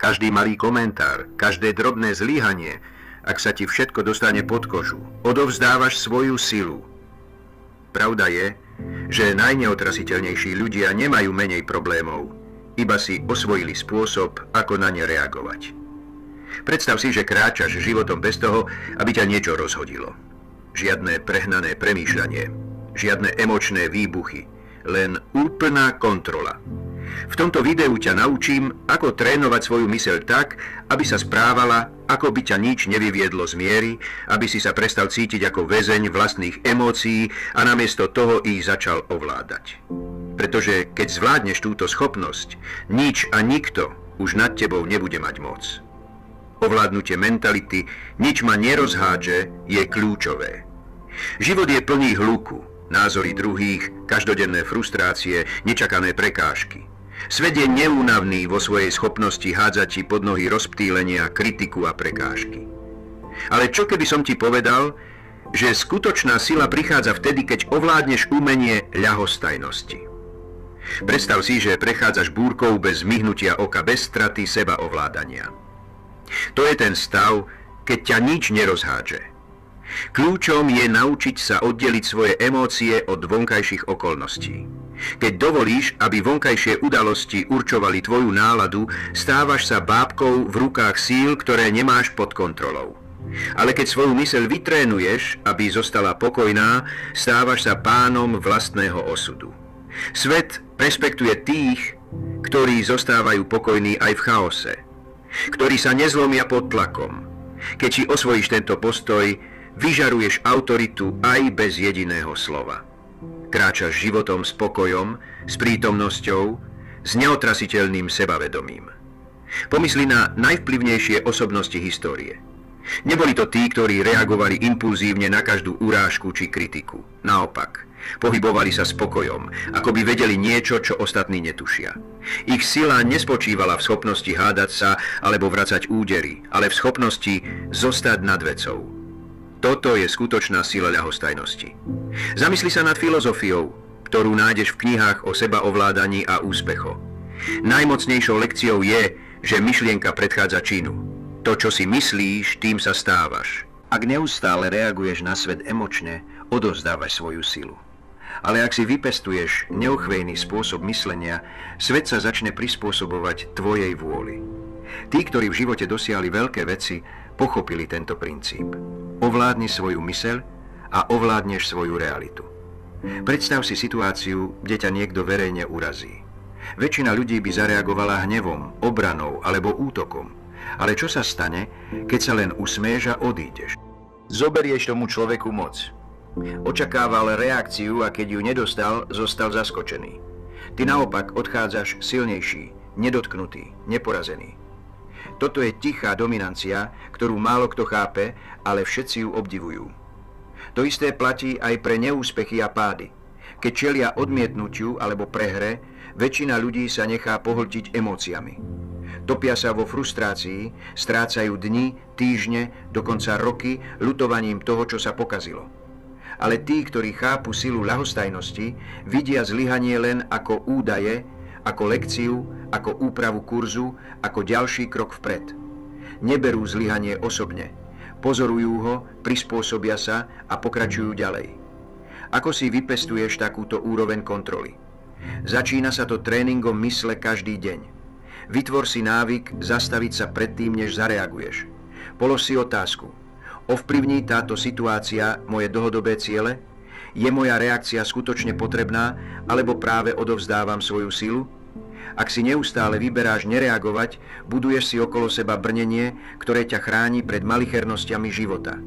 každý malý komentár, každé drobné zlyhanie, ak sa ti všetko dostane pod kožu, odovzdávaš svoju silu. Pravda je, že najneotrasiteľnejší ľudia nemajú menej problémov, iba si osvojili spôsob, ako na ne reagovať. Predstav si, že kráčaš životom bez toho, aby ťa niečo rozhodilo. Žiadne prehnané premýšľanie, žiadne emočné výbuchy, len úplná kontrola. V tomto videu ťa naučím, ako trénovať svoju myseľ tak, aby sa správala, ako by ťa nič nevyviedlo z miery, aby si sa prestal cítiť ako väzeň vlastných emócií a namiesto toho ich začal ovládať. Pretože keď zvládneš túto schopnosť, nič a nikto už nad tebou nebude mať moc. Ovládnutie mentality, nič ma nerozhádže, je kľúčové. Život je plný hluku, názory druhých, každodenné frustrácie, nečakané prekážky. Svet je neúnavný vo svojej schopnosti hádzať ti pod nohy rozptýlenia, kritiku a prekážky. Ale čo keby som ti povedal, že skutočná sila prichádza vtedy, keď ovládneš umenie ľahostajnosti. Predstav si, že prechádzaš búrkou bez myhnutia oka, bez straty sebaovládania. To je ten stav, keď ťa nič nerozhádže. Kľúčom je naučiť sa oddeliť svoje emócie od vonkajších okolností. Keď dovolíš, aby vonkajšie udalosti určovali tvoju náladu, stávaš sa bábkou v rukách síl, ktoré nemáš pod kontrolou. Ale keď svoju myseľ vytrénuješ, aby zostala pokojná, stávaš sa pánom vlastného osudu. Svet respektuje tých, ktorí zostávajú pokojní aj v chaose, ktorí sa nezlomia pod tlakom. Keď si osvojíš tento postoj, vyžaruješ autoritu aj bez jediného slova. Kráčaš životom s pokojom, s prítomnosťou, s neotrasiteľným sebavedomím. Pomysli na najvplyvnejšie osobnosti histórie. Neboli to tí, ktorí reagovali impulzívne na každú urážku či kritiku. Naopak, pohybovali sa s pokojom, ako by vedeli niečo, čo ostatní netušia. Ich sila nespočívala v schopnosti hádať sa alebo vracať údery, ale v schopnosti zostať nad vecou. Toto je skutočná sila ľahostajnosti. Zamysli sa nad filozofiou, ktorú nájdeš v knihách o sebaovládaní a úspechu. Najmocnejšou lekciou je, že myšlienka predchádza činu. To, čo si myslíš, tým sa stávaš. Ak neustále reaguješ na svet emočne, odovzdávaš svoju silu. Ale ak si vypestuješ neochvejný spôsob myslenia, svet sa začne prispôsobovať tvojej vôli. Tí, ktorí v živote dosiahli veľké veci, pochopili tento princíp. Ovládni svoju myseľ a ovládneš svoju realitu. Predstav si situáciu, kde ťa niekto verejne urazí. Väčšina ľudí by zareagovala hnevom, obranou alebo útokom. Ale čo sa stane, keď sa len usmieš a odídeš? Zoberieš tomu človeku moc. Očakával reakciu a keď ju nedostal, zostal zaskočený. Ty naopak odchádzaš silnejší, nedotknutý, neporazený. Toto je tichá dominancia, ktorú málo kto chápe, ale všetci ju obdivujú. To isté platí aj pre neúspechy a pády. Keď čelia odmietnutiu alebo prehre, väčšina ľudí sa nechá pohltiť emóciami. Topia sa vo frustrácii, strácajú dni, týždne, dokonca roky ľutovaním toho, čo sa pokazilo. Ale tí, ktorí chápu silu ľahostajnosti, vidia zlyhanie len ako údaje, ako lekciu, ako úpravu kurzu, ako ďalší krok vpred. Neberú zlyhanie osobne, pozorujú ho, prispôsobia sa a pokračujú ďalej. Ako si vypestuješ takúto úroveň kontroly? Začína sa to tréningom mysle každý deň. Vytvor si návyk zastaviť sa predtým, než zareaguješ. Polož si otázku. Ovplyvní táto situácia moje dlhodobé ciele? Je moja reakcia skutočne potrebná, alebo práve odovzdávam svoju silu? Ak si neustále vyberáš nereagovať, buduješ si okolo seba brnenie, ktoré ťa chráni pred malichernosťami života.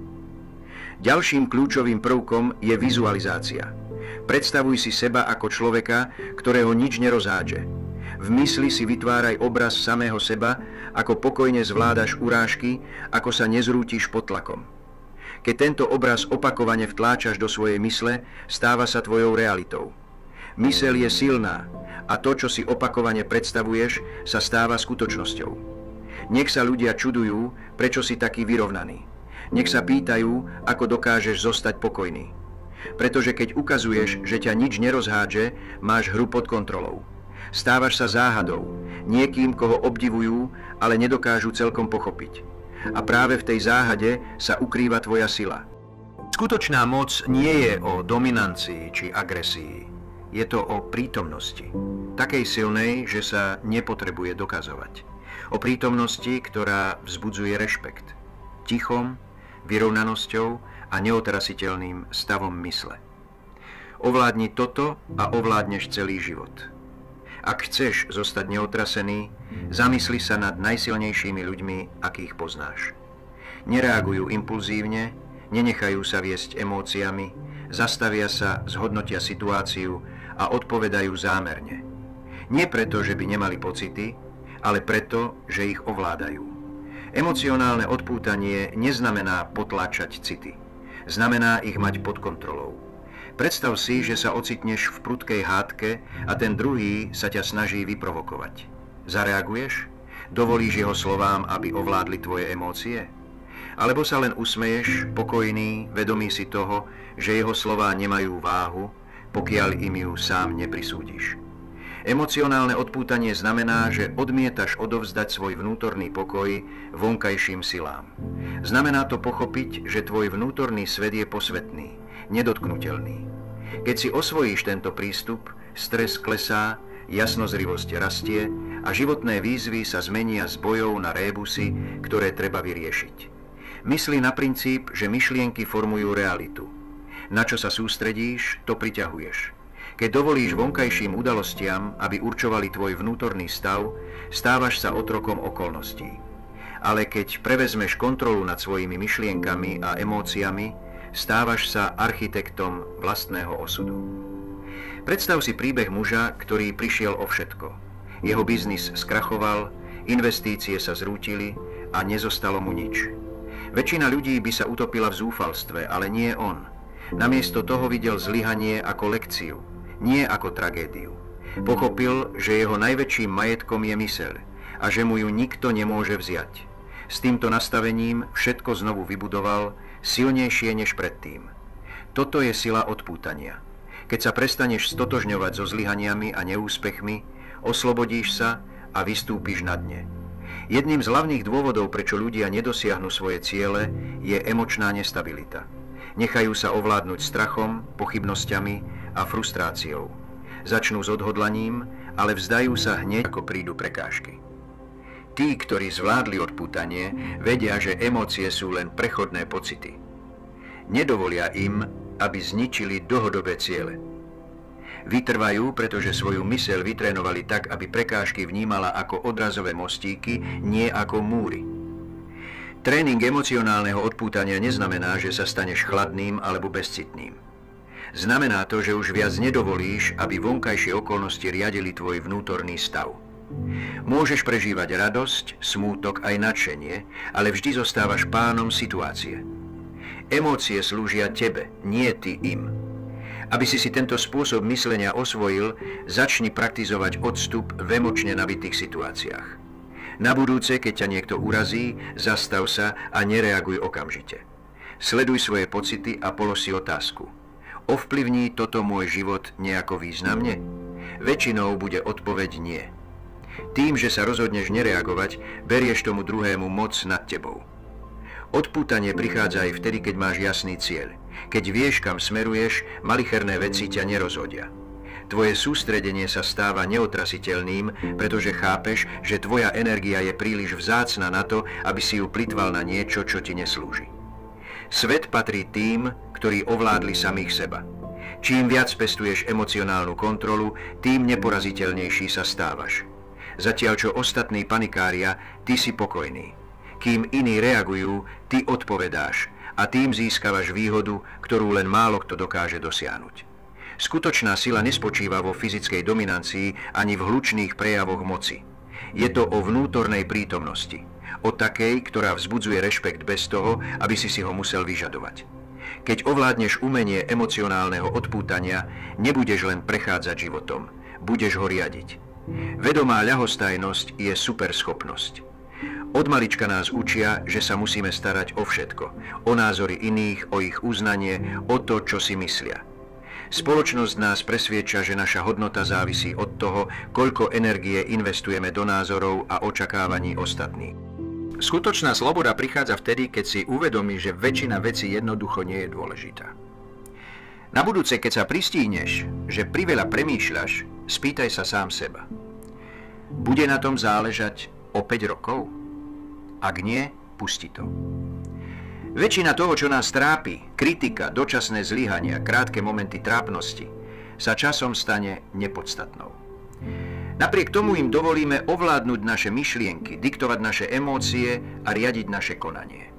Ďalším kľúčovým prvkom je vizualizácia. Predstavuj si seba ako človeka, ktorého nič nerozhádže. V mysli si vytváraj obraz samého seba, ako pokojne zvládaš urážky, ako sa nezrútiš pod tlakom. Keď tento obraz opakovane vtláčaš do svojej mysle, stáva sa tvojou realitou. Myseľ je silná a to, čo si opakovane predstavuješ, sa stáva skutočnosťou. Nech sa ľudia čudujú, prečo si taký vyrovnaný. Nech sa pýtajú, ako dokážeš zostať pokojný. Pretože keď ukazuješ, že ťa nič nerozhádže, máš hru pod kontrolou. Stávaš sa záhadou, niekým, koho obdivujú ale nedokážu celkom pochopiť. A práve v tej záhade sa ukrýva tvoja sila. Skutočná moc nie je o dominancii či agresii. Je to o prítomnosti. Takej silnej, že sa nepotrebuje dokazovať. O prítomnosti, ktorá vzbudzuje rešpekt. Tichom, vyrovnanosťou a neotrasiteľným stavom mysle. Ovládni toto a ovládneš celý život. Ak chceš zostať neotrasený, zamysli sa nad najsilnejšími ľuďmi, akých poznáš. Nereagujú impulzívne, nenechajú sa viesť emóciami, zastavia sa, zhodnotia situáciu a odpovedajú zámerne. Nie preto, že by nemali pocity, ale preto, že ich ovládajú. Emocionálne odpútanie neznamená potláčať city. Znamená ich mať pod kontrolou. Predstav si, že sa ocitneš v prudkej hádke a ten druhý sa ťa snaží vyprovokovať. Zareaguješ? Dovolíš jeho slovám, aby ovládli tvoje emócie? Alebo sa len usmeješ, pokojný, vedomý si toho, že jeho slová nemajú váhu, pokiaľ im ju sám neprisúdiš. Emocionálne odpútanie znamená, že odmietaš odovzdať svoj vnútorný pokoj vonkajším silám. Znamená to pochopiť, že tvoj vnútorný svet je posvetný, nedotknuteľný. Keď si osvojíš tento prístup, stres klesá, jasnozrivosť rastie a životné výzvy sa zmenia z bojov na rébusy, ktoré treba vyriešiť. Myslí na princíp, že myšlienky formujú realitu. Na čo sa sústredíš, to priťahuješ. Keď dovolíš vonkajším udalostiam, aby určovali tvoj vnútorný stav, stávaš sa otrokom okolností. Ale keď prevezmeš kontrolu nad svojimi myšlienkami a emóciami, stávaš sa architektom vlastného osudu. Predstav si príbeh muža, ktorý prišiel o všetko. Jeho biznis skrachoval, investície sa zrútili a nezostalo mu nič. Väčšina ľudí by sa utopila v zúfalstve, ale nie on. Namiesto toho videl zlyhanie ako lekciu, nie ako tragédiu. Pochopil, že jeho najväčším majetkom je myseľ a že mu ju nikto nemôže vziať. S týmto nastavením všetko znovu vybudoval, silnejšie než predtým. Toto je sila odpútania. Keď sa prestaneš stotožňovať so zlyhaniami a neúspechmi, oslobodíš sa a vystúpiš na dne. Jedným z hlavných dôvodov, prečo ľudia nedosiahnu svoje ciele, je emočná nestabilita. Nechajú sa ovládnuť strachom, pochybnosťami a frustráciou. Začnú s odhodlaním, ale vzdajú sa hneď, ako prídu prekážky. Tí, ktorí zvládli odpútanie, vedia, že emócie sú len prechodné pocity. Nedovolia im, aby zničili dlhodobé ciele. Vytrvajú, pretože svoju myseľ vytrénovali tak, aby prekážky vnímala ako odrazové mostíky, nie ako múry. Tréning emocionálneho odpútania neznamená, že sa staneš chladným alebo bezcitným. Znamená to, že už viac nedovolíš, aby vonkajšie okolnosti riadili tvoj vnútorný stav. Môžeš prežívať radosť, smútok aj nadšenie, ale vždy zostávaš pánom situácie. Emócie slúžia tebe, nie ty im. Aby si tento spôsob myslenia osvojil, začni praktizovať odstup v emočne nabitých situáciách. Na budúce, keď ťa niekto urazí, zastav sa a nereaguj okamžite. Sleduj svoje pocity a polož si otázku. Ovplyvní toto môj život nejako významne? Väčšinou bude odpoveď nie. Tým, že sa rozhodneš nereagovať, berieš tomu druhému moc nad tebou. Odpútanie prichádza aj vtedy, keď máš jasný cieľ. Keď vieš, kam smeruješ, malicherné veci ťa nerozhodia. Tvoje sústredenie sa stáva neotrasiteľným, pretože chápeš, že tvoja energia je príliš vzácna na to, aby si ju plitval na niečo, čo ti neslúži. Svet patrí tým, ktorí ovládli samých seba. Čím viac pestuješ emocionálnu kontrolu, tým neporaziteľnejší sa stávaš. Zatiaľ čo ostatní panikária, ty si pokojný. Kým iní reagujú, ty odpovedáš a tým získavaš výhodu, ktorú len málo kto dokáže dosiahnuť. Skutočná sila nespočíva vo fyzickej dominancii ani v hlučných prejavoch moci. Je to o vnútornej prítomnosti, o takej, ktorá vzbudzuje rešpekt bez toho, aby si ho musel vyžadovať. Keď ovládneš umenie emocionálneho odpútania, nebudeš len prechádzať životom, budeš ho riadiť. Vedomá ľahostajnosť je superschopnosť. Od malička nás učia, že sa musíme starať o všetko, o názory iných, o ich uznanie, o to, čo si myslia. Spoločnosť nás presviedča, že naša hodnota závisí od toho, koľko energie investujeme do názorov a očakávaní ostatných. Skutočná sloboda prichádza vtedy, keď si uvedomíš, že väčšina vecí jednoducho nie je dôležitá. Na budúce, keď sa pristíneš, že priveľa premýšľaš, spýtaj sa sám seba. Bude na tom záležať o 5 rokov? Ak nie, pusti to. Väčšina toho, čo nás trápi, kritika, dočasné zlyhania, krátke momenty trápnosti, sa časom stane nepodstatnou. Napriek tomu im dovolíme ovládnuť naše myšlienky, diktovať naše emócie a riadiť naše konanie.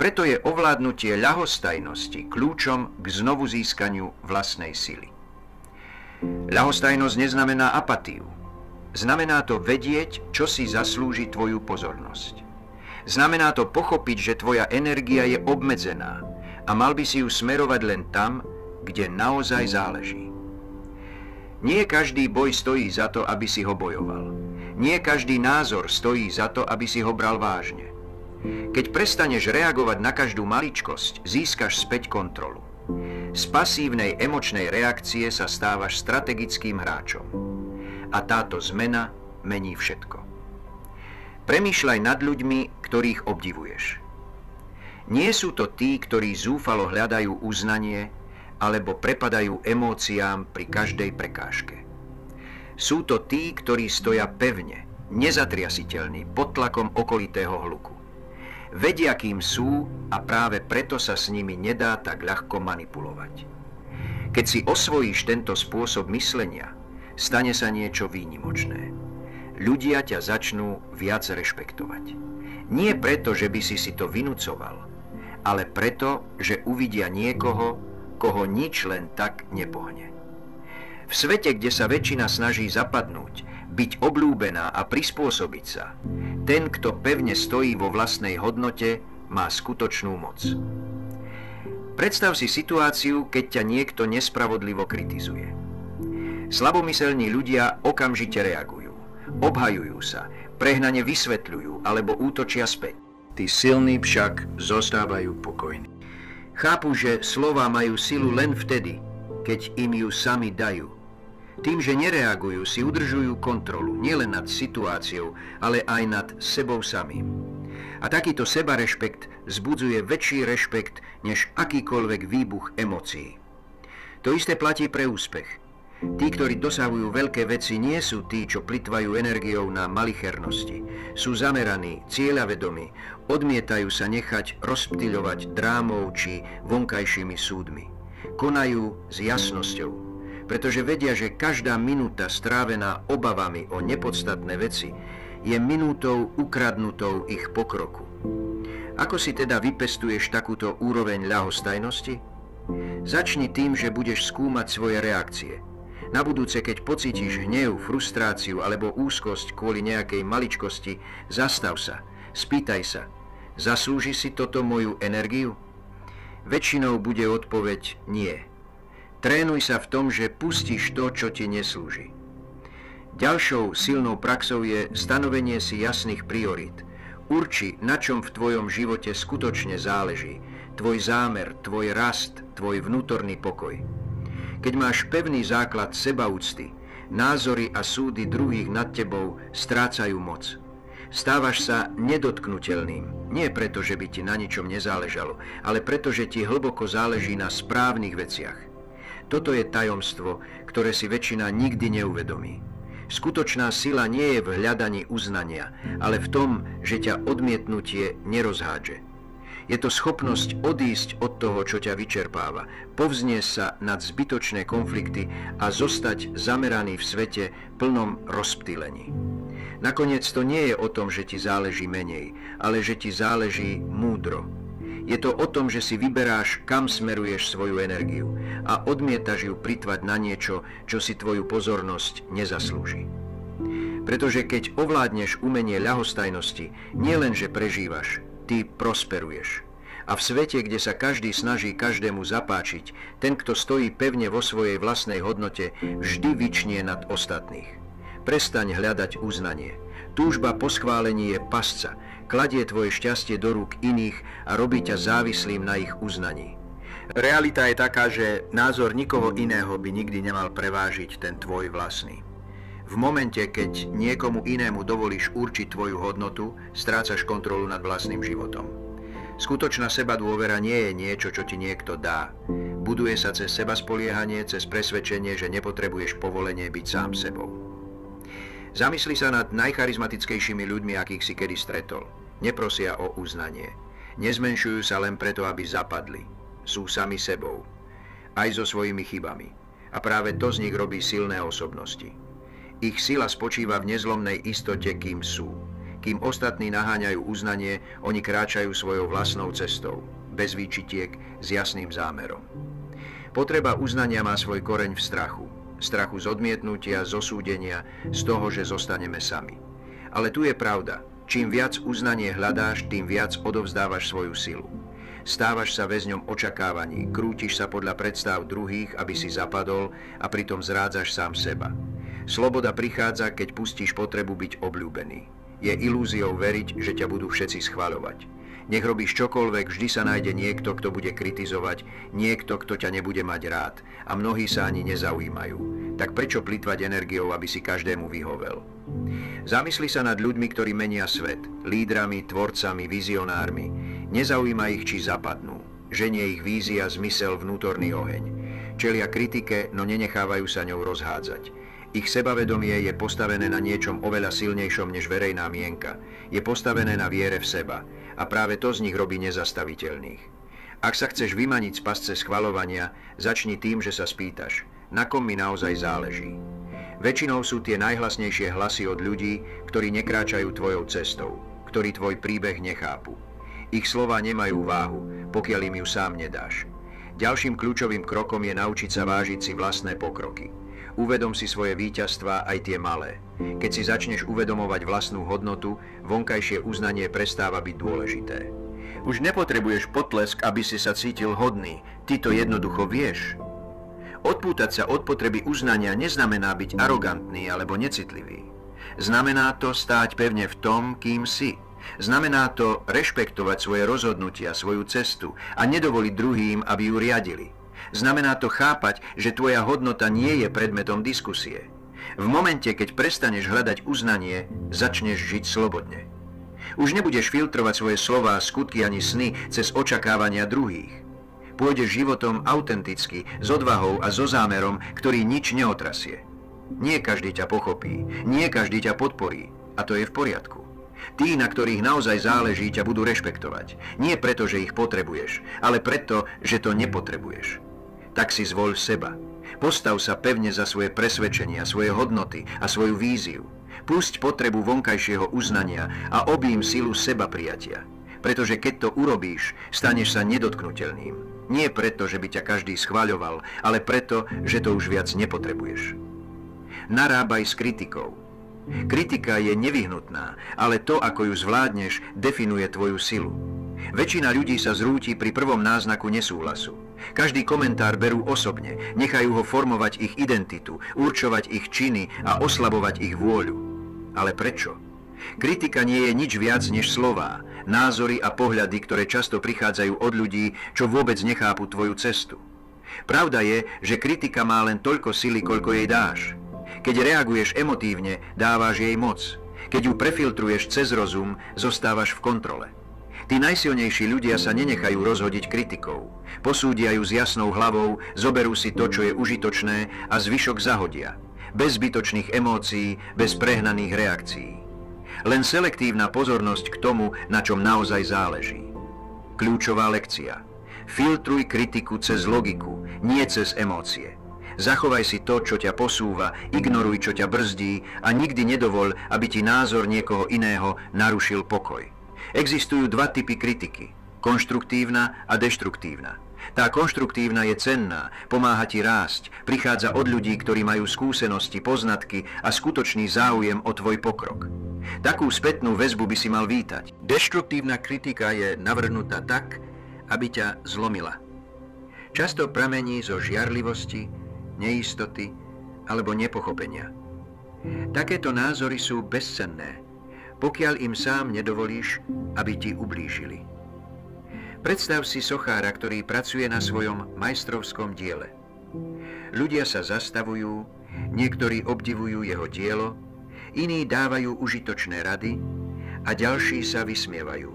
Preto je ovládnutie ľahostajnosti kľúčom k znovu získaniu vlastnej sily. Ľahostajnosť neznamená apatiu. Znamená to vedieť, čo si zaslúži tvoju pozornosť. Znamená to pochopiť, že tvoja energia je obmedzená a mal by si ju smerovať len tam, kde naozaj záleží. Nie každý boj stojí za to, aby si ho bojoval. Nie každý názor stojí za to, aby si ho bral vážne. Keď prestaneš reagovať na každú maličkosť, získaš späť kontrolu. Z pasívnej emočnej reakcie sa stávaš strategickým hráčom. A táto zmena mení všetko. Premýšľaj nad ľuďmi, ktorých obdivuješ. Nie sú to tí, ktorí zúfalo hľadajú uznanie alebo prepadajú emóciám pri každej prekážke. Sú to tí, ktorí stoja pevne, nezatriasiteľní pod tlakom okolitého hluku. Vedia, kým sú a práve preto sa s nimi nedá tak ľahko manipulovať. Keď si osvojíš tento spôsob myslenia, stane sa niečo výnimočné. Ľudia ťa začnú viac rešpektovať. Nie preto, že by si to vynúcoval, ale preto, že uvidia niekoho, koho nič len tak nepohne. V svete, kde sa väčšina snaží zapadnúť, byť obľúbená a prispôsobiť sa, ten, kto pevne stojí vo vlastnej hodnote, má skutočnú moc. Predstav si situáciu, keď ťa niekto nespravodlivo kritizuje. Slabomyselní ľudia okamžite reagujú. Obhajujú sa, prehnane vysvetľujú alebo útočia späť. Tí silní však zostávajú pokojní. Chápu, že slová majú silu len vtedy, keď im ju sami dajú. Tým, že nereagujú, si udržujú kontrolu nielen nad situáciou, ale aj nad sebou samým. A takýto sebarešpekt vzbudzuje väčší rešpekt než akýkoľvek výbuch emócií. To isté platí pre úspech. Tí, ktorí dosahujú veľké veci, nie sú tí, čo plytvajú energiou na malichernosti. Sú zameraní, cieľavedomí, odmietajú sa nechať rozptyľovať drámou či vonkajšími súdmi. Konajú s jasnosťou, pretože vedia, že každá minúta strávená obavami o nepodstatné veci je minútou ukradnutou ich pokroku. Ako si teda vypestuješ takúto úroveň ľahostajnosti? Začni tým, že budeš skúmať svoje reakcie. Na budúce, keď pocítiš hnev, frustráciu alebo úzkosť kvôli nejakej maličkosti, zastav sa, spýtaj sa, zaslúži si toto moju energiu? Väčšinou bude odpoveď nie. Trénuj sa v tom, že pustíš to, čo ti neslúži. Ďalšou silnou praxou je stanovenie si jasných priorít. Urči, na čom v tvojom živote skutočne záleží. Tvoj zámer, tvoj rast, tvoj vnútorný pokoj. Keď máš pevný základ sebaúcty, názory a súdy druhých nad tebou strácajú moc. Stávaš sa nedotknuteľným, nie preto, že by ti na ničom nezáležalo, ale preto, že ti hlboko záleží na správnych veciach. Toto je tajomstvo, ktoré si väčšina nikdy neuvedomí. Skutočná sila nie je v hľadaní uznania, ale v tom, že ťa odmietnutie nerozhádže. Je to schopnosť odísť od toho, čo ťa vyčerpáva, povzniesť sa nad zbytočné konflikty a zostať zameraný v svete plnom rozptýlení. Nakoniec to nie je o tom, že ti záleží menej, ale že ti záleží múdro. Je to o tom, že si vyberáš, kam smeruješ svoju energiu a odmietaš ju plytvať na niečo, čo si tvoju pozornosť nezaslúži. Pretože keď ovládneš umenie ľahostajnosti, nielenže prežívaš, ty prosperuješ. A v svete, kde sa každý snaží každému zapáčiť, ten, kto stojí pevne vo svojej vlastnej hodnote, vždy vyčnie nad ostatných. Prestaň hľadať uznanie. Túžba po schválení je pasca, kladie tvoje šťastie do rúk iných a robí ťa závislým na ich uznaní. Realita je taká, že názor nikoho iného by nikdy nemal prevážiť ten tvoj vlastný. V momente, keď niekomu inému dovolíš určiť tvoju hodnotu, strácaš kontrolu nad vlastným životom. Skutočná sebadôvera nie je niečo, čo ti niekto dá. Buduje sa cez sebaspoliehanie, cez presvedčenie, že nepotrebuješ povolenie byť sám sebou. Zamysli sa nad najcharizmatickejšími ľuďmi, akých si kedy stretol. Neprosia o uznanie. Nezmenšujú sa len preto, aby zapadli. Sú sami sebou. Aj so svojimi chybami. A práve to z nich robí silné osobnosti. Ich sila spočíva v nezlomnej istote, kým sú. Kým ostatní naháňajú uznanie, oni kráčajú svojou vlastnou cestou, bez výčitiek, s jasným zámerom. Potreba uznania má svoj koreň v strachu. Strachu z odmietnutia, z osúdenia, z toho, že zostaneme sami. Ale tu je pravda. Čím viac uznanie hľadáš, tým viac odovzdávaš svoju silu. Stávaš sa väzňom očakávaní, krútiš sa podľa predstav druhých, aby si zapadol a pritom zrádzaš sám seba. Sloboda prichádza, keď pustíš potrebu byť obľúbený. Je ilúziou veriť, že ťa budú všetci schvaľovať. Nech robíš čokoľvek, vždy sa nájde niekto, kto bude kritizovať, niekto, kto ťa nebude mať rád a mnohí sa ani nezaujímajú. Tak prečo plytvať energiou, aby si každému vyhovel? Zamysli sa nad ľuďmi, ktorí menia svet, lídrami, tvorcami, vizionármi. Nezaujíma ich, či zapadnú. Ženie ich vízia, zmysel, vnútorný oheň. Čelia kritike, no nenechávajú sa ňou rozhádzať. Ich sebavedomie je postavené na niečom oveľa silnejšom než verejná mienka. Je postavené na viere v seba. A práve to z nich robí nezastaviteľných. Ak sa chceš vymaniť z pasce schvaľovania, začni tým, že sa spýtaš, na kom mi naozaj záleží. Väčšinou sú tie najhlasnejšie hlasy od ľudí, ktorí nekráčajú tvojou cestou, ktorí tvoj príbeh nechápu. Ich slová nemajú váhu, pokiaľ im ju sám nedáš. Ďalším kľúčovým krokom je naučiť sa vážiť si vlastné pokroky. Uvedom si svoje víťazstvá, aj tie malé. Keď si začneš uvedomovať vlastnú hodnotu, vonkajšie uznanie prestáva byť dôležité. Už nepotrebuješ potlesk, aby si sa cítil hodný. Ty to jednoducho vieš. Odpútať sa od potreby uznania neznamená byť arogantný alebo necitlivý. Znamená to stáť pevne v tom, kým si. Znamená to rešpektovať svoje rozhodnutia, svoju cestu a nedovoliť druhým, aby ju riadili. Znamená to chápať, že tvoja hodnota nie je predmetom diskusie. V momente, keď prestaneš hľadať uznanie, začneš žiť slobodne. Už nebudeš filtrovať svoje slová, skutky ani sny cez očakávania druhých. Pôjdeš životom autenticky, s odvahou a so zámerom, ktorý nič neotrasie. Nie každý ťa pochopí, nie každý ťa podporí, a to je v poriadku. Tí, na ktorých naozaj záleží, ťa budú rešpektovať. Nie preto, že ich potrebuješ, ale preto, že to nepotrebuješ. Tak si zvoľ seba. Postav sa pevne za svoje presvedčenia, svoje hodnoty a svoju víziu. Pusť potrebu vonkajšieho uznania a objím silu seba prijatia. Pretože keď to urobíš, staneš sa nedotknuteľným. Nie preto, že by ťa každý schvaľoval, ale preto, že to už viac nepotrebuješ. Narábaj s kritikou. Kritika je nevyhnutná, ale to, ako ju zvládneš, definuje tvoju silu. Väčšina ľudí sa zrúti pri prvom náznaku nesúhlasu. Každý komentár berú osobne, nechajú ho formovať ich identitu, určovať ich činy a oslabovať ich vôľu. Ale prečo? Kritika nie je nič viac než slová, názory a pohľady, ktoré často prichádzajú od ľudí, čo vôbec nechápu tvoju cestu. Pravda je, že kritika má len toľko sily, koľko jej dáš. Keď reaguješ emotívne, dávaš jej moc. Keď ju prefiltruješ cez rozum, zostávaš v kontrole. Tí najsilnejší ľudia sa nenechajú rozhodiť kritikou. Posúdia ju s jasnou hlavou, zoberú si to, čo je užitočné a zvyšok zahodia. Bez zbytočných emócií, bez prehnaných reakcií. Len selektívna pozornosť k tomu, na čom naozaj záleží. Kľúčová lekcia. Filtruj kritiku cez logiku, nie cez emócie. Zachovaj si to, čo ťa posúva, ignoruj, čo ťa brzdí a nikdy nedovoľ, aby ti názor niekoho iného narušil pokoj. Existujú dva typy kritiky, konštruktívna a deštruktívna. Tá konštruktívna je cenná, pomáha ti rásť, prichádza od ľudí, ktorí majú skúsenosti, poznatky a skutočný záujem o tvoj pokrok. Takú spätnú väzbu by si mal vítať. Deštruktívna kritika je navrhnutá tak, aby ťa zlomila. Často pramení zo žiarlivosti, neistoty alebo nepochopenia. Takéto názory sú bezcenné, pokiaľ im sám nedovolíš, aby ti ublížili. Predstav si sochára, ktorý pracuje na svojom majstrovskom diele. Ľudia sa zastavujú, niektorí obdivujú jeho dielo, iní dávajú užitočné rady a ďalší sa vysmievajú.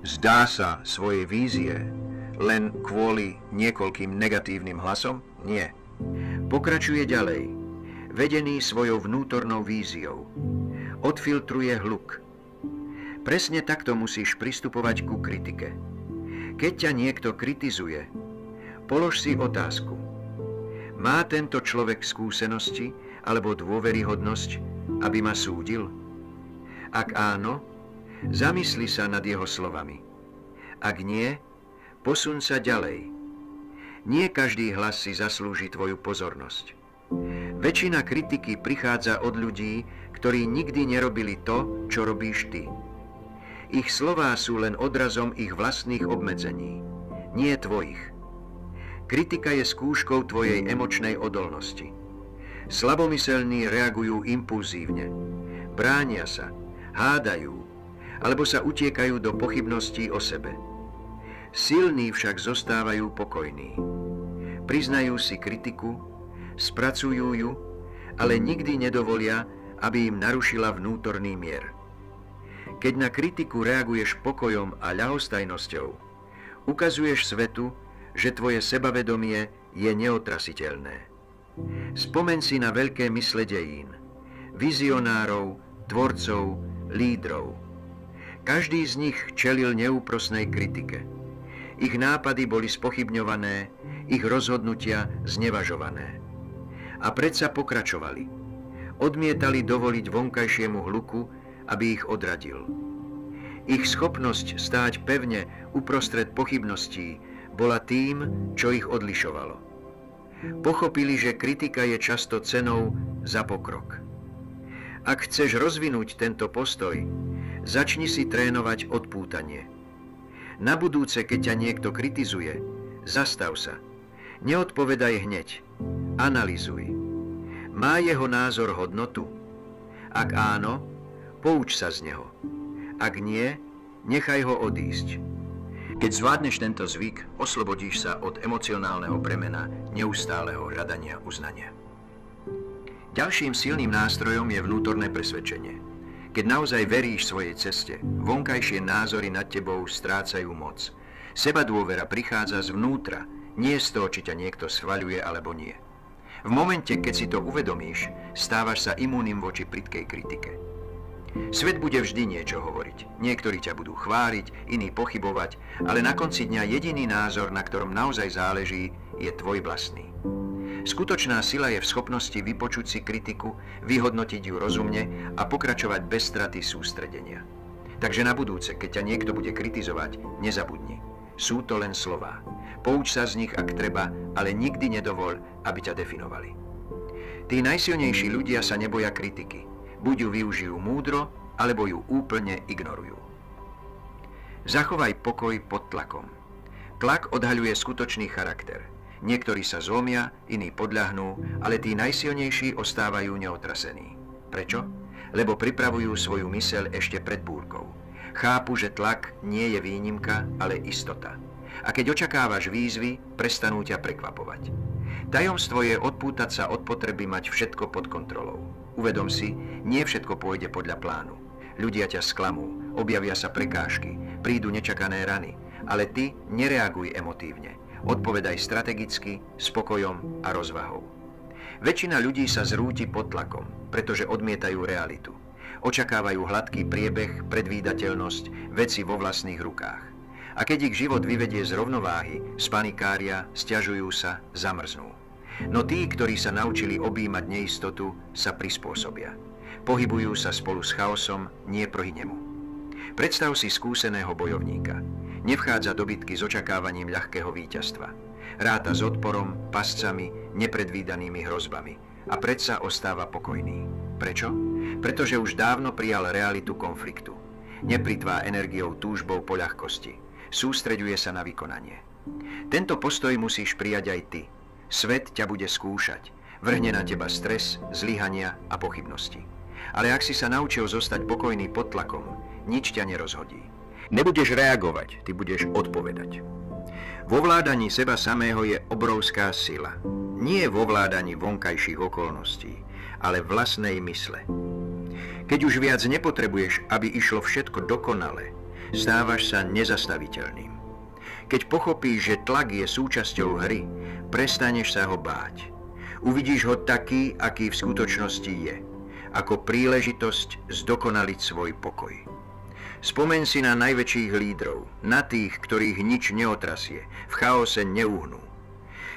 Zdá sa svojej vízie len kvôli niekoľkým negatívnym hlasom? Nie. Pokračuje ďalej, vedený svojou vnútornou víziou. Odfiltruje hluk. Presne takto musíš pristupovať ku kritike. Keď ťa niekto kritizuje, polož si otázku. Má tento človek skúsenosti alebo dôveryhodnosť, aby ma súdil? Ak áno, zamysli sa nad jeho slovami. Ak nie, posuň sa ďalej. Nie každý hlas si zaslúži tvoju pozornosť. Väčšina kritiky prichádza od ľudí, ktorí nikdy nerobili to, čo robíš ty. Ich slová sú len odrazom ich vlastných obmedzení, nie tvojich. Kritika je skúškou tvojej emočnej odolnosti. Slabomyselní reagujú impulzívne, bránia sa, hádajú, alebo sa utiekajú do pochybností o sebe. Silní však zostávajú pokojní. Priznajú si kritiku, spracujú ju, ale nikdy nedovolia, aby im narušila vnútorný mier. Keď na kritiku reaguješ pokojom a ľahostajnosťou, ukazuješ svetu, že tvoje sebavedomie je neotrasiteľné. Spomeň si na veľké mysle dejín, vizionárov, tvorcov, lídrov. Každý z nich čelil neúprosnej kritike. Ich nápady boli spochybňované, ich rozhodnutia znevažované. A predsa pokračovali. Odmietali dovoliť vonkajšiemu hluku, aby ich odradil. Ich schopnosť stáť pevne uprostred pochybností bola tým, čo ich odlišovalo. Pochopili, že kritika je často cenou za pokrok. Ak chceš rozvinúť tento postoj, začni si trénovať odpútanie. Na budúce, keď ťa niekto kritizuje, zastav sa. Neodpovedaj hneď. Analyzuj. Má jeho názor hodnotu? Ak áno, pouč sa z neho. Ak nie, nechaj ho odísť. Keď zvládneš tento zvyk, oslobodíš sa od emocionálneho bremena neustáleho hľadania uznania. Ďalším silným nástrojom je vnútorné presvedčenie. Keď naozaj veríš svojej ceste, vonkajšie názory nad tebou strácajú moc. Sebadôvera prichádza zvnútra, nie z toho, či ťa niekto schvaľuje alebo nie. V momente, keď si to uvedomíš, stávaš sa imúnnym voči plytkej kritike. Svet bude vždy niečo hovoriť. Niektorí ťa budú chváliť, iní pochybovať, ale na konci dňa jediný názor, na ktorom naozaj záleží, je tvoj vlastný. Skutočná sila je v schopnosti vypočuť si kritiku, vyhodnotiť ju rozumne a pokračovať bez straty sústredenia. Takže na budúce, keď ťa niekto bude kritizovať, nezabudni. Sú to len slová. Pouč sa z nich, ak treba, ale nikdy nedovol, aby ťa definovali. Tí najsilnejší ľudia sa neboja kritiky. Buď ju využijú múdro, alebo ju úplne ignorujú. Zachovaj pokoj pod tlakom. Tlak odhaľuje skutočný charakter. Niektorí sa zlomia, iní podľahnú, ale tí najsilnejší ostávajú neotrasení. Prečo? Lebo pripravujú svoju myseľ ešte pred búrkou. Chápu, že tlak nie je výnimka, ale istota. A keď očakávaš výzvy, prestanú ťa prekvapovať. Tajomstvo je odpútať sa od potreby mať všetko pod kontrolou. Uvedom si, nie všetko pôjde podľa plánu. Ľudia ťa sklamú, objavia sa prekážky, prídu nečakané rany, ale ty nereaguj emotívne. Odpovedaj strategicky, spokojom a rozvahou. Väčšina ľudí sa zrúti pod tlakom, pretože odmietajú realitu. Očakávajú hladký priebeh, predvídateľnosť, veci vo vlastných rukách. A keď ich život vyvedie z rovnováhy, spanikária, sťažujú sa, zamrznú. No tí, ktorí sa naučili objímať neistotu, sa prispôsobia. Pohybujú sa spolu s chaosom, nie proti nemu. Predstav si skúseného bojovníka. Nevchádza do bitky s očakávaním ľahkého víťazstva. Ráta s odporom, pascami, nepredvídanými hrozbami. A predsa ostáva pokojný. Prečo? Pretože už dávno prijal realitu konfliktu. Neplitvá energiou túžbou po ľahkosti. Sústreďuje sa na vykonanie. Tento postoj musíš prijať aj ty. Svet ťa bude skúšať. Vrhne na teba stres, zlyhania a pochybnosti. Ale ak si sa naučil zostať pokojný pod tlakom, nič ťa nerozhodí. Nebudeš reagovať, ty budeš odpovedať. Vo vládaní seba samého je obrovská sila. Nie vo vládaní vonkajších okolností, ale vlastnej mysle. Keď už viac nepotrebuješ, aby išlo všetko dokonale, stávaš sa nezastaviteľným. Keď pochopíš, že tlak je súčasťou hry, prestaneš sa ho báť. Uvidíš ho taký, aký v skutočnosti je, ako príležitosť zdokonaliť svoj pokoj. Spomeň si na najväčších lídrov, na tých, ktorých nič neotrasie, v chaose neuhnú.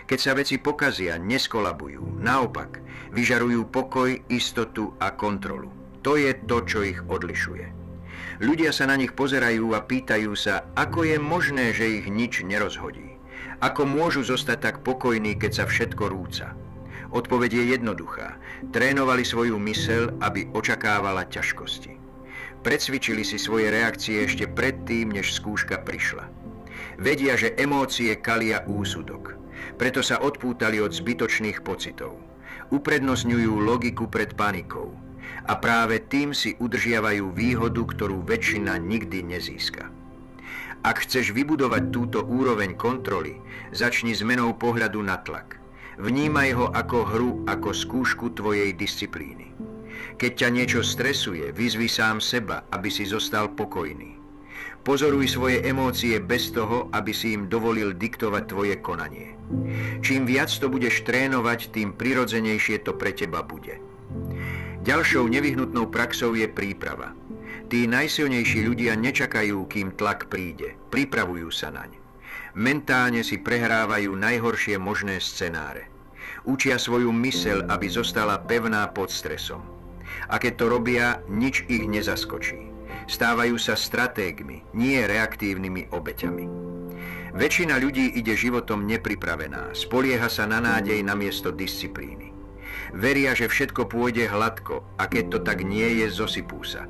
Keď sa veci pokazia, neskolabujú, naopak, vyžarujú pokoj, istotu a kontrolu. To je to, čo ich odlišuje. Ľudia sa na nich pozerajú a pýtajú sa, ako je možné, že ich nič nerozhodí. Ako môžu zostať tak pokojní, keď sa všetko rúca. Odpoveď je jednoduchá. Trénovali svoju myseľ, aby očakávala ťažkosti. Precvičili si svoje reakcie ešte predtým, než skúška prišla. Vedia, že emócie kalia úsudok. Preto sa odpútali od zbytočných pocitov. Uprednostňujú logiku pred panikou. A práve tým si udržiavajú výhodu, ktorú väčšina nikdy nezíska. Ak chceš vybudovať túto úroveň kontroly, začni zmenou pohľadu na tlak. Vnímaj ho ako hru, ako skúšku tvojej disciplíny. Keď ťa niečo stresuje, vyzvi sám seba, aby si zostal pokojný. Pozoruj svoje emócie bez toho, aby si im dovolil diktovať tvoje konanie. Čím viac to budeš trénovať, tým prirodzenejšie to pre teba bude. Ďalšou nevyhnutnou praxou je príprava. Tí najsilnejší ľudia nečakajú, kým tlak príde. Pripravujú sa naň. Mentálne si prehrávajú najhoršie možné scenáre. Učia svoju myseľ, aby zostala pevná pod stresom. A keď to robia, nič ich nezaskočí. Stávajú sa stratégmi, nie reaktívnymi obeťami. Väčšina ľudí ide životom nepripravená, spolieha sa na nádej namiesto disciplíny. Veria, že všetko pôjde hladko a keď to tak nie je, zosypú sa.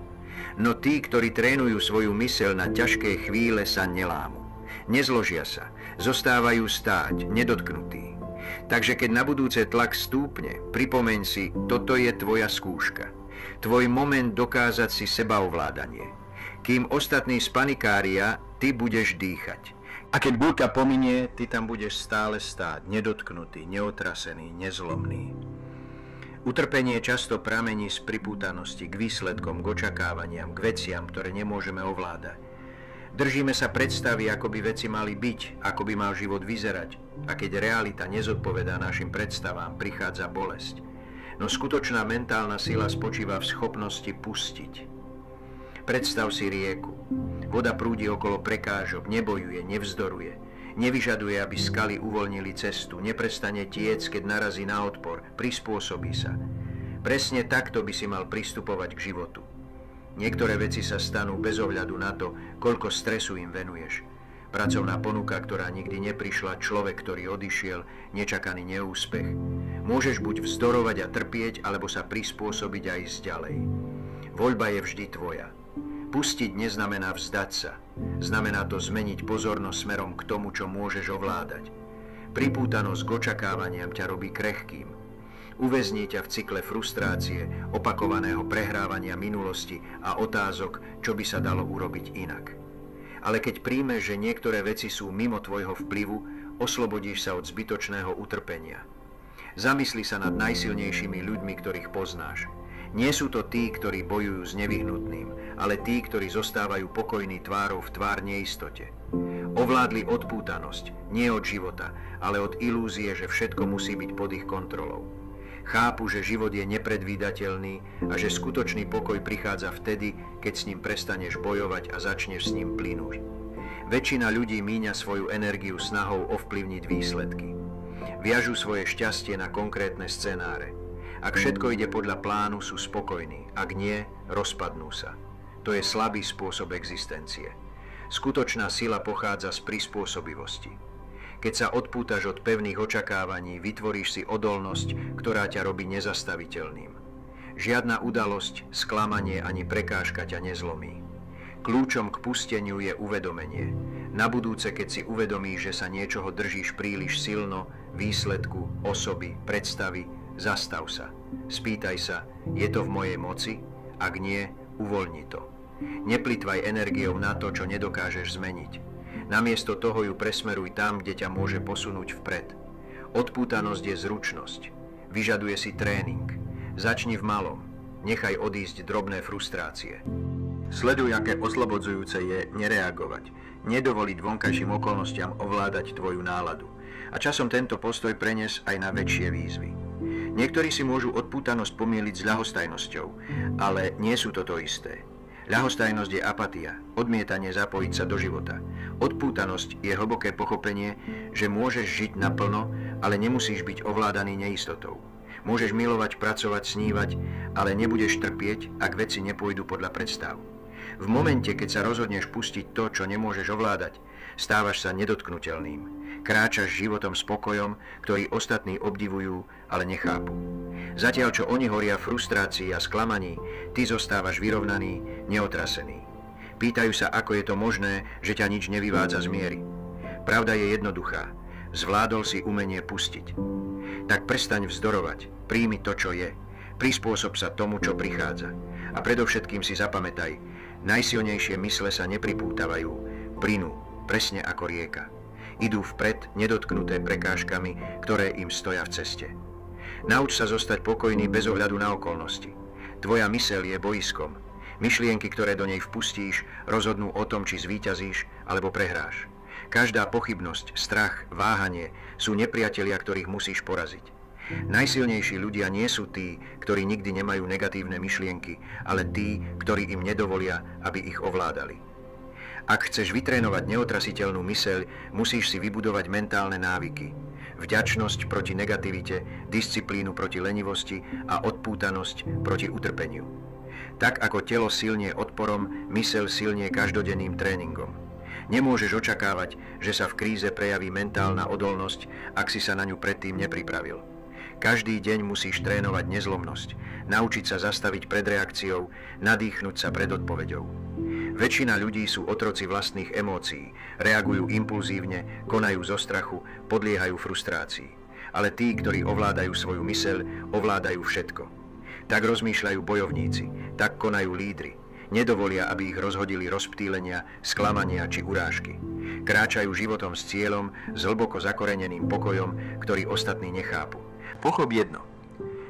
No tí, ktorí trénujú svoju myseľ na ťažké chvíle, sa nelámu. Nezložia sa, zostávajú stáť, nedotknutí. Takže keď na budúce tlak stúpne, pripomeň si, toto je tvoja skúška. Tvoj moment dokázať si sebaovládanie. Kým ostatní spanikária, ty budeš dýchať. A keď búrka pominie, ty tam budeš stále stáť, nedotknutý, neotrasený, nezlomný. Utrpenie často pramení z pripútanosti k výsledkom, k očakávaniam, k veciam, ktoré nemôžeme ovládať. Držíme sa predstavy, ako by veci mali byť, ako by mal život vyzerať. A keď realita nezodpovedá našim predstavám, prichádza bolesť. No skutočná mentálna sila spočíva v schopnosti pustiť. Predstav si rieku. Voda prúdi okolo prekážok, nebojuje, nevzdoruje. Nevyžaduje, aby skaly uvoľnili cestu, neprestane tiec, keď narazí na odpor, prispôsobí sa. Presne takto by si mal pristupovať k životu. Niektoré veci sa stanú bez ohľadu na to, koľko stresu im venuješ. Pracovná ponuka, ktorá nikdy neprišla, človek, ktorý odišiel, nečakaný neúspech. Môžeš buď vzdorovať a trpieť, alebo sa prispôsobiť a ísť ďalej. Voľba je vždy tvoja. Pustiť neznamená vzdať sa. Znamená to zmeniť pozornosť smerom k tomu, čo môžeš ovládať. Pripútanosť k očakávaniam ťa robí krehkým. Uväzní ťa v cykle frustrácie, opakovaného prehrávania minulosti a otázok, čo by sa dalo urobiť inak. Ale keď príjmeš, že niektoré veci sú mimo tvojho vplyvu, oslobodíš sa od zbytočného utrpenia. Zamysli sa nad najsilnejšími ľuďmi, ktorých poznáš. Nie sú to tí, ktorí bojujú s nevyhnutným, ale tí, ktorí zostávajú pokojní tvárou v tvár neistote. Ovládli odpútanosť, nie od života, ale od ilúzie, že všetko musí byť pod ich kontrolou. Chápu, že život je nepredvídateľný a že skutočný pokoj prichádza vtedy, keď s ním prestaneš bojovať a začneš s ním plynúť. Väčšina ľudí míňa svoju energiu snahou ovplyvniť výsledky. Viažu svoje šťastie na konkrétne scenáre. Ak všetko ide podľa plánu, sú spokojní, ak nie, rozpadnú sa. To je slabý spôsob existencie. Skutočná sila pochádza z prispôsobivosti. Keď sa odpútaš od pevných očakávaní, vytvoríš si odolnosť, ktorá ťa robí nezastaviteľným. Žiadna udalosť, sklamanie ani prekážka ťa nezlomí. Kľúčom k pusteniu je uvedomenie. Na budúce, keď si uvedomíš, že sa niečoho držíš príliš silno, výsledku, osoby, predstavy, zastav sa. Spýtaj sa, je to v mojej moci? Ak nie, uvoľni to. Neplitvaj energiou na to, čo nedokážeš zmeniť. Namiesto toho ju presmeruj tam, kde ťa môže posunúť vpred. Odpútanosť je zručnosť. Vyžaduje si tréning. Začni v malom. Nechaj odísť drobné frustrácie. Sleduj, aké oslobodzujúce je nereagovať. Nedovoliť vonkajším okolnostiam ovládať tvoju náladu. A časom tento postoj prenies aj na väčšie výzvy. Niektorí si môžu odpútanosť pomieliť s ľahostajnosťou, ale nie sú to isté. Ľahostajnosť je apatia, odmietanie zapojiť sa do života. Odpútanosť je hlboké pochopenie, že môžeš žiť naplno, ale nemusíš byť ovládaný neistotou. Môžeš milovať, pracovať, snívať, ale nebudeš trpieť, ak veci nepôjdu podľa predstav. V momente, keď sa rozhodneš pustiť to, čo nemôžeš ovládať, stávaš sa nedotknuteľným. Kráčaš životom s pokojom, ktorý ostatní obdivujú, ale nechápu. Zatiaľ, čo oni horia frustrácii a sklamaní, ty zostávaš vyrovnaný, neotrasený. Pýtajú sa, ako je to možné, že ťa nič nevyvádza z miery. Pravda je jednoduchá. Zvládol si umenie pustiť. Tak prestaň vzdorovať, príjmi to, čo je. Prispôsob sa tomu, čo prichádza. A predovšetkým si zapamätaj, najsilnejšie mysle sa nepripútavajú, plynú, presne ako rieka. Idú vpred, nedotknuté prekážkami, ktoré im stoja v ceste. Nauč sa zostať pokojný bez ohľadu na okolnosti. Tvoja myseľ je bojiskom. Myšlienky, ktoré do nej vpustíš, rozhodnú o tom, či zvíťazíš alebo prehráš. Každá pochybnosť, strach, váhanie sú nepriatelia, ktorých musíš poraziť. Najsilnejší ľudia nie sú tí, ktorí nikdy nemajú negatívne myšlienky, ale tí, ktorí im nedovolia, aby ich ovládali. Ak chceš vytrénovať neotrasiteľnú myseľ, musíš si vybudovať mentálne návyky. Vďačnosť proti negativite, disciplínu proti lenivosti a odpútanosť proti utrpeniu. Tak ako telo silnie odporom, myseľ silnie každodenným tréningom. Nemôžeš očakávať, že sa v kríze prejaví mentálna odolnosť, ak si sa na ňu predtým nepripravil. Každý deň musíš trénovať nezlomnosť, naučiť sa zastaviť pred reakciou, nadýchnuť sa pred odpoveďou. Väčšina ľudí sú otroci vlastných emócií, reagujú impulzívne, konajú zo strachu, podliehajú frustrácii. Ale tí, ktorí ovládajú svoju myseľ, ovládajú všetko. Tak rozmýšľajú bojovníci, tak konajú lídri. Nedovolia, aby ich rozhodili rozptýlenia, sklamania či urážky. Kráčajú životom s cieľom, s hlboko zakoreneným pokojom, ktorý ostatní nechápu. Pochop jedno.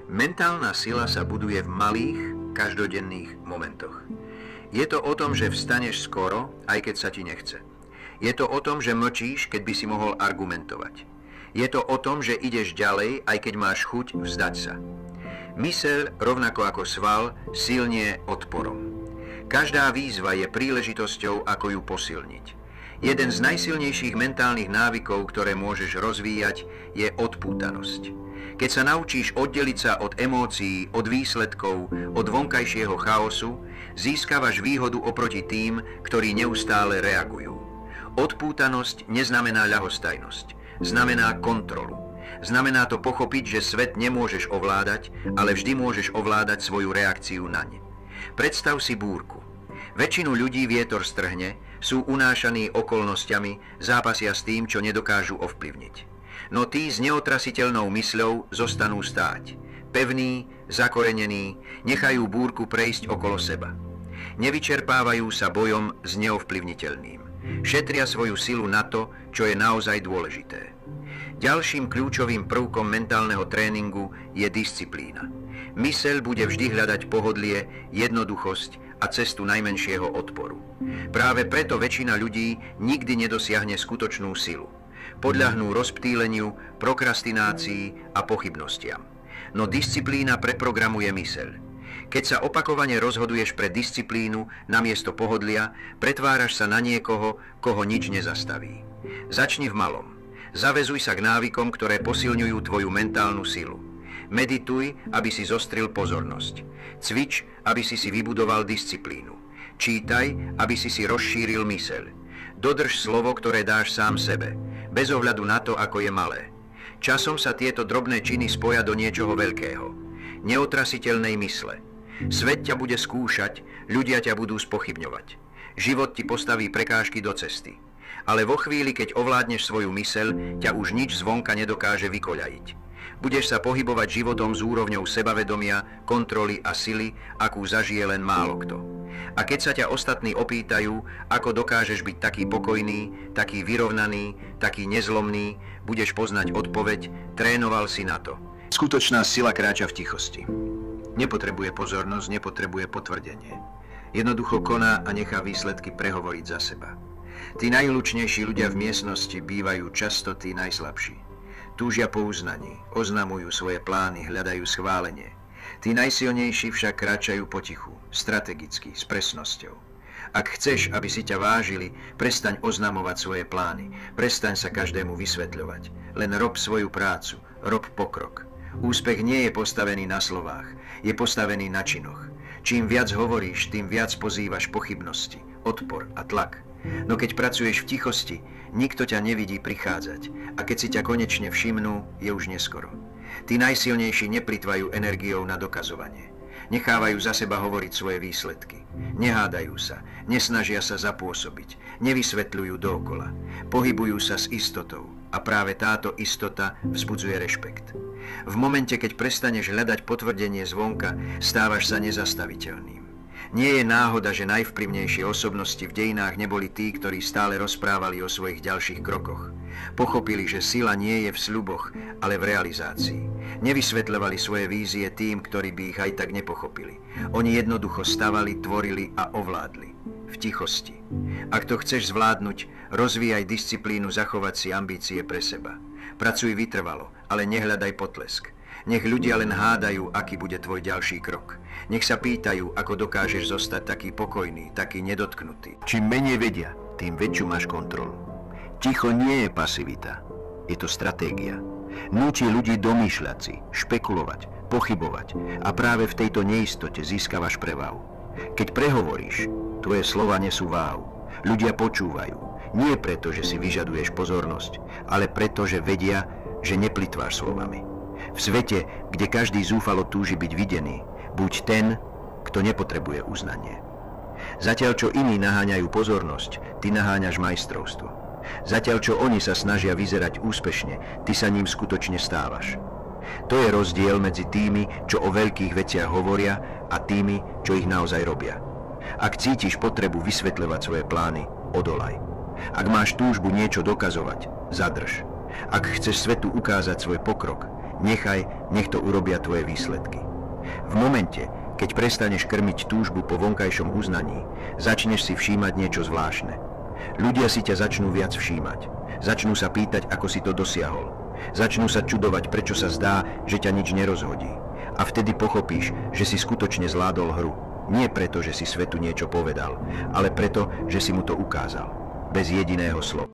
Mentálna sila sa buduje v malých, každodenných momentoch. Je to o tom, že vstaneš skoro, aj keď sa ti nechce. Je to o tom, že mlčíš, keď by si mohol argumentovať. Je to o tom, že ideš ďalej, aj keď máš chuť vzdať sa. Myseľ, rovnako ako sval, silnie odporom. Každá výzva je príležitosťou, ako ju posilniť. Jeden z najsilnejších mentálnych návykov, ktoré môžeš rozvíjať, je odpútanosť. Keď sa naučíš oddeliť sa od emócií, od výsledkov, od vonkajšieho chaosu, získavaš výhodu oproti tým, ktorí neustále reagujú. Odpútanosť neznamená ľahostajnosť, znamená kontrolu. Znamená to pochopiť, že svet nemôžeš ovládať, ale vždy môžeš ovládať svoju reakciu naň. Predstav si búrku. Väčšinu ľudí vietor strhne, sú unášaní okolnostiami, zápasia s tým, čo nedokážu ovplyvniť. No tí s neotrasiteľnou mysľou zostanú stáť. Pevní, zakorenení, nechajú búrku prejsť okolo seba. Nevyčerpávajú sa bojom s neovplyvniteľným. Šetria svoju silu na to, čo je naozaj dôležité. Ďalším kľúčovým prvkom mentálneho tréningu je disciplína. Myseľ bude vždy hľadať pohodlie, jednoduchosť a cestu najmenšieho odporu. Práve preto väčšina ľudí nikdy nedosiahne skutočnú silu. Podľahnú rozptýleniu, prokrastinácii a pochybnostiam. No disciplína preprogramuje myseľ. Keď sa opakovane rozhoduješ pre disciplínu namiesto pohodlia, pretváraš sa na niekoho, koho nič nezastaví. Začni v malom. Zavezuj sa k návykom, ktoré posilňujú tvoju mentálnu silu. Medituj, aby si zostril pozornosť. Cvič, aby si vybudoval disciplínu. Čítaj, aby si rozšíril myseľ. Dodrž slovo, ktoré dáš sám sebe, bez ohľadu na to, ako je malé. Časom sa tieto drobné činy spoja do niečoho veľkého. Neotrasiteľnej mysle. Svet ťa bude skúšať, ľudia ťa budú spochybňovať. Život ti postaví prekážky do cesty. Ale vo chvíli, keď ovládneš svoju myseľ, ťa už nič zvonka nedokáže vykoľajiť. Budeš sa pohybovať životom s úrovňou sebavedomia, kontroly a sily, akú zažije len málo kto. A keď sa ťa ostatní opýtajú, ako dokážeš byť taký pokojný, taký vyrovnaný, taký nezlomný, budeš poznať odpoveď, trénoval si na to. Skutočná sila kráča v tichosti. Nepotrebuje pozornosť, nepotrebuje potvrdenie. Jednoducho koná a nechá výsledky prehovoriť za seba. Tí najlučnejší ľudia v miestnosti bývajú často tí najslabší. Túžia po uznaní, oznamujú svoje plány, hľadajú schválenie. Tí najsilnejší však kráčajú potichu, strategicky, s presnosťou. Ak chceš, aby si ťa vážili, prestaň oznamovať svoje plány, prestaň sa každému vysvetľovať. Len rob svoju prácu, rob pokrok. Úspech nie je postavený na slovách, je postavený na činoch. Čím viac hovoríš, tým viac pozývaš pochybnosti, odpor a tlak. No keď pracuješ v tichosti, nikto ťa nevidí prichádzať a keď si ťa konečne všimnú, je už neskoro. Tí najsilnejší neplitvajú energiou na dokazovanie. Nechávajú za seba hovoriť svoje výsledky. Nehádajú sa, nesnažia sa zapôsobiť, nevysvetľujú dookola. Pohybujú sa s istotou a práve táto istota vzbudzuje rešpekt. V momente, keď prestaneš hľadať potvrdenie zvonka, stávaš sa nezastaviteľným. Nie je náhoda, že najvplyvnejšie osobnosti v dejinách neboli tí, ktorí stále rozprávali o svojich ďalších krokoch. Pochopili, že sila nie je v sľuboch, ale v realizácii. Nevysvetľovali svoje vízie tým, ktorí by ich aj tak nepochopili. Oni jednoducho stavali, tvorili a ovládli. V tichosti. Ak to chceš zvládnuť, rozvíjaj disciplínu zachovať si ambície pre seba. Pracuj vytrvalo, ale nehľadaj potlesk. Nech ľudia len hádajú, aký bude tvoj ďalší krok. Nech sa pýtajú, ako dokážeš zostať taký pokojný, taký nedotknutý. Čím menej vedia, tým väčšiu máš kontrolu. Ticho nie je pasivita, je to stratégia. Núti ľudí domýšľať si, špekulovať, pochybovať a práve v tejto neistote získavaš prevahu. Keď prehovoríš, tvoje slova nesú váhu. Ľudia počúvajú. Nie preto, že si vyžaduješ pozornosť, ale preto, že vedia, že neplitváš slovami. V svete, kde každý zúfalo túži byť videný, buď ten, kto nepotrebuje uznanie. Zatiaľ, čo iní naháňajú pozornosť, ty naháňaš majstrovstvo. Zatiaľ, čo oni sa snažia vyzerať úspešne, ty sa ním skutočne stávaš. To je rozdiel medzi tými, čo o veľkých veciach hovoria, a tými, čo ich naozaj robia. Ak cítiš potrebu vysvetľovať svoje plány, odolaj. Ak máš túžbu niečo dokazovať, zadrž. Ak chceš svetu ukázať svoj pokrok, nech to urobia tvoje výsledky. V momente, keď prestaneš krmiť túžbu po vonkajšom uznaní, začneš si všímať niečo zvláštne. Ľudia si ťa začnú viac všímať. Začnú sa pýtať, ako si to dosiahol. Začnú sa čudovať, prečo sa zdá, že ťa nič nerozhodí. A vtedy pochopíš, že si skutočne zvládol hru. Nie preto, že si svetu niečo povedal, ale preto, že si mu to ukázal. Bez jediného slova.